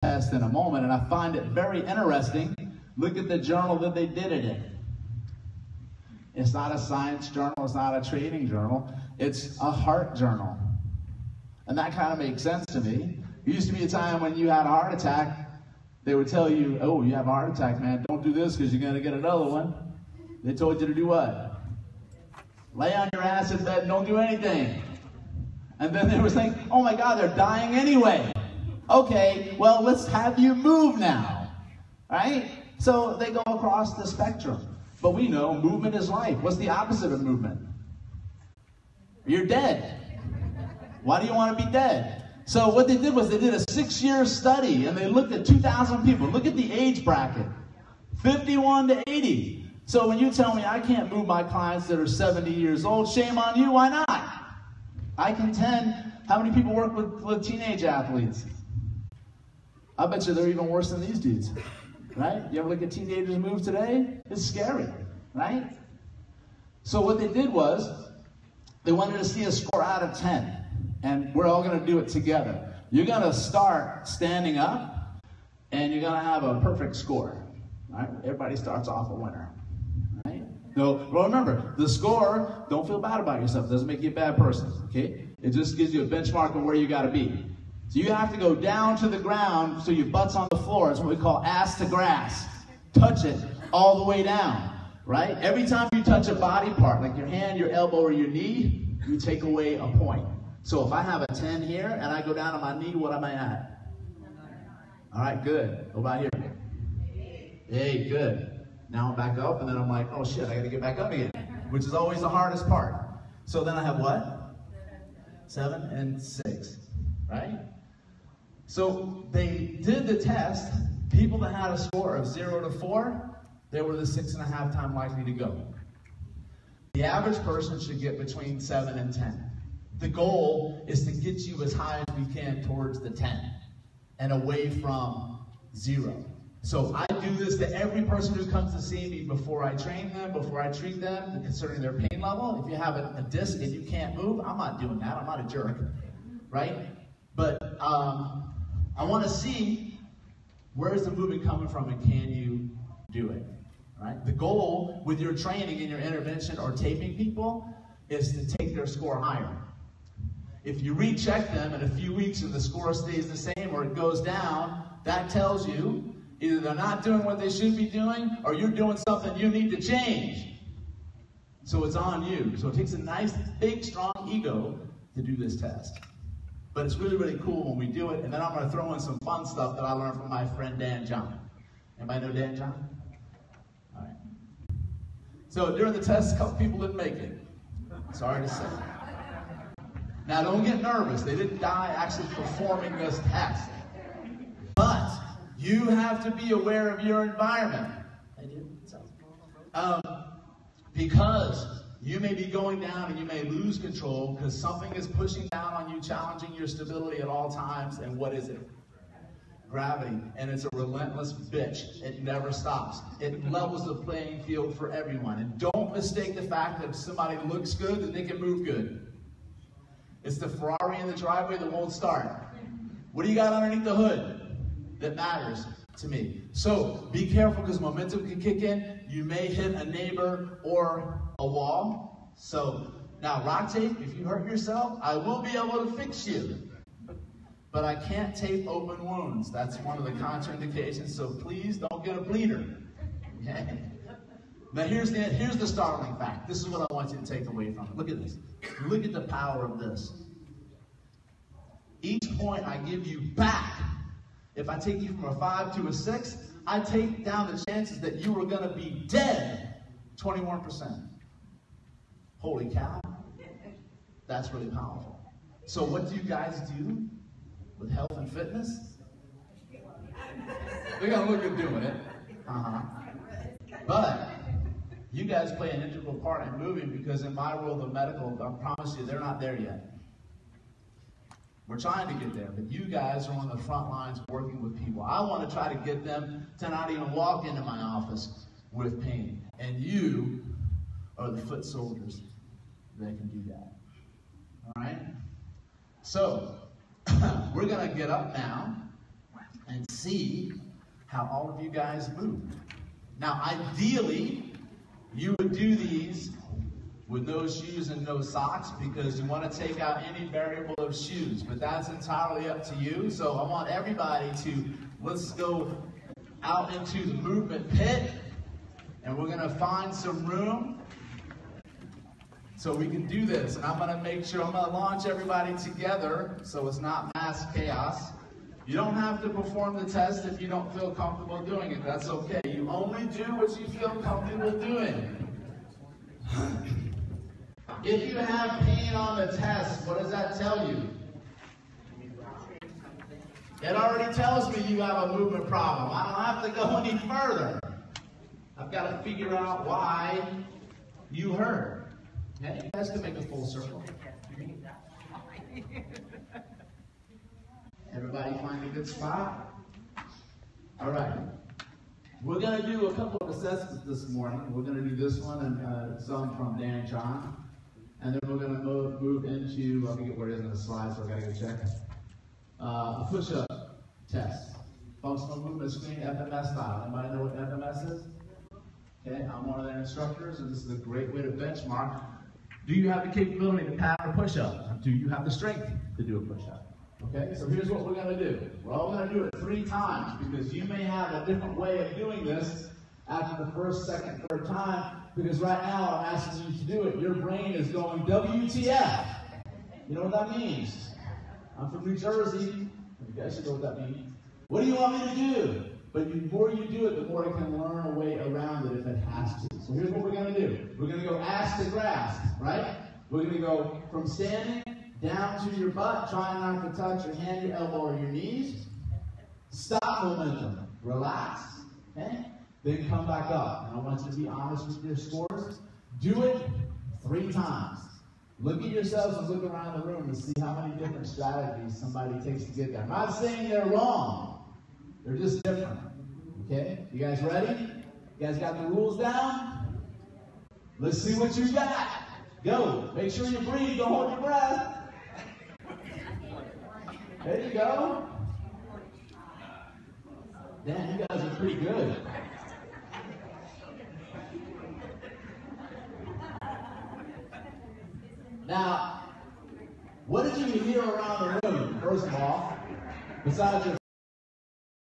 test in a moment, and I find it very interesting. Look at the journal that they did it in. It's not a science journal, it's not a trading journal, it's a heart journal. And that kind of makes sense to me. There used to be a time when you had a heart attack, they would tell you, oh, you have a heart attack, man, don't do this because you're going to get another one. They told you to do what? Lay on your ass in bed and don't do anything. And then they were saying, oh my God, they're dying anyway. Okay, well, let's have you move now, right? So they go across the spectrum. But we know movement is life. What's the opposite of movement? You're dead. Why do you want to be dead? So what they did was they did a 6-year study, and they looked at 2,000 people. Look at the age bracket, 51 to 80. So when you tell me I can't move my clients that are 70 years old, shame on you, why not? I contend, how many people work with teenage athletes? I bet you they're even worse than these dudes, right? You ever look at teenagers move today? It's scary, right? So what they did was, they wanted to see a score out of 10, and we're all going to do it together. You're going to start standing up, and you're going to have a perfect score, right? Everybody starts off a winner, right? So, well, remember, the score, don't feel bad about yourself. It doesn't make you a bad person, okay? It just gives you a benchmark of where you got to be. So you have to go down to the ground so your butt's on the floor. It's what we call ass to grass. Touch it all the way down, right? Every time you touch a body part, like your hand, your elbow, or your knee, you take away a point. So if I have a 10 here and I go down on my knee, what am I at? All right, good. What about here? 8, good. Now I'm back up, and then I'm like, oh shit, I got to get back up again, which is always the hardest part. So then I have what? 7 and 6, right? So they did the test. People that had a score of 0 to 4, they were the 6.5 times likely to go. The average person should get between 7 and 10. The goal is to get you as high as we can towards the 10 and away from 0. So I do this to every person who comes to see me before I train them, before I treat them, concerning their pain level. If you have a disc and you can't move, I'm not doing that. I'm not a jerk, right? But I want to see where's the movement coming from and can you do it, right? The goal with your training and your intervention or taping people is to take their score higher. If you recheck them in a few weeks and the score stays the same or it goes down, that tells you either they're not doing what they should be doing or you're doing something you need to change. So it's on you. So it takes a nice, big, strong ego to do this test. But it's really, really cool when we do it. And then I'm going to throw in some fun stuff that I learned from my friend Dan John. Anybody know Dan John? All right. So during the test, a couple people didn't make it. Sorry to say. Now don't get nervous. They didn't die actually performing this test. But you have to be aware of your environment. Because you may be going down and you may lose control because something is pushing down on you, challenging your stability at all times. And what is it? Gravity. And it's a relentless bitch. It never stops. It levels the playing field for everyone. And don't mistake the fact that if somebody looks good, that they can move good. It's the Ferrari in the driveway that won't start. What do you got underneath the hood that matters to me? So be careful because momentum can kick in. You may hit a neighbor or a wall. So now rock tape, if you hurt yourself, I will be able to fix you. But I can't tape open wounds. That's one of the contraindications. So please don't get a bleeder. Okay? Now here's the startling fact. This is what I want you to take away from it. Look at this. Look at the power of this. Each point I give you back, if I take you from a 5 to a 6, I take down the chances that you are going to be dead 21%. Holy cow. That's really powerful. So what do you guys do with health and fitness? They're going to look good doing it. But you guys play an integral part in moving because in my world of medical, I promise you, they're not there yet. We're trying to get there, but you guys are on the front lines working with people. I want to try to get them to not even walk into my office with pain. And you are the foot soldiers that can do that. All right? So, we're going to get up now, and see how all of you guys move. Now, ideally, you would do these with no shoes and no socks because you want to take out any variable of shoes, but that's entirely up to you. So I want everybody to, let's go out into the movement pit, and we're going to find some room so we can do this. And I'm going to make sure, I'm going to launch everybody together so it's not mass chaos. You don't have to perform the test if you don't feel comfortable doing it. That's okay. You only do what you feel comfortable doing. If you have pain on the test, what does that tell you? It already tells me you have a movement problem. I don't have to go any further. I've got to figure out why you hurt. Now you guys can make a full circle. Everybody find a good spot? All right. We're going to do a couple of assessments this morning. We're going to do this one and some from Dan and John. And then we're going to move into, I forget where it is in the slide, so I've got to go check. A push-up test. Functional movement screen, FMS style. Anybody know what FMS is? Okay, I'm one of their instructors, and this is a great way to benchmark. Do you have the capability to pattern a push-up? Do you have the strength to do a push-up? Okay, so here's what we're going to do. We're all going to do it 3 times because you may have a different way of doing this after the first, second, third time, because right now I'm asking you to do it. Your brain is going, WTF. You know what that means? I'm from New Jersey. You guys should know what that means. What do you want me to do? But the more you do it, the more it can learn a way around it if it has to. So here's what we're going to do. We're going to go ass to grasp, right? We're going to go from standing down to your butt, trying not to touch your hand, your elbow, or your knees. Stop momentum. Relax. Okay? Then come back up. And I want you to be honest with your scores. Do it 3 times. Look at yourselves and look around the room and see how many different strategies somebody takes to get there. I'm not saying they're wrong. They're just different. Okay? You guys ready? You guys got the rules down? Let's see what you got. Go. Make sure you breathe. Don't hold your breath. There you go. Damn, you guys are pretty good. Now, what did you hear around the room, first of all, besides your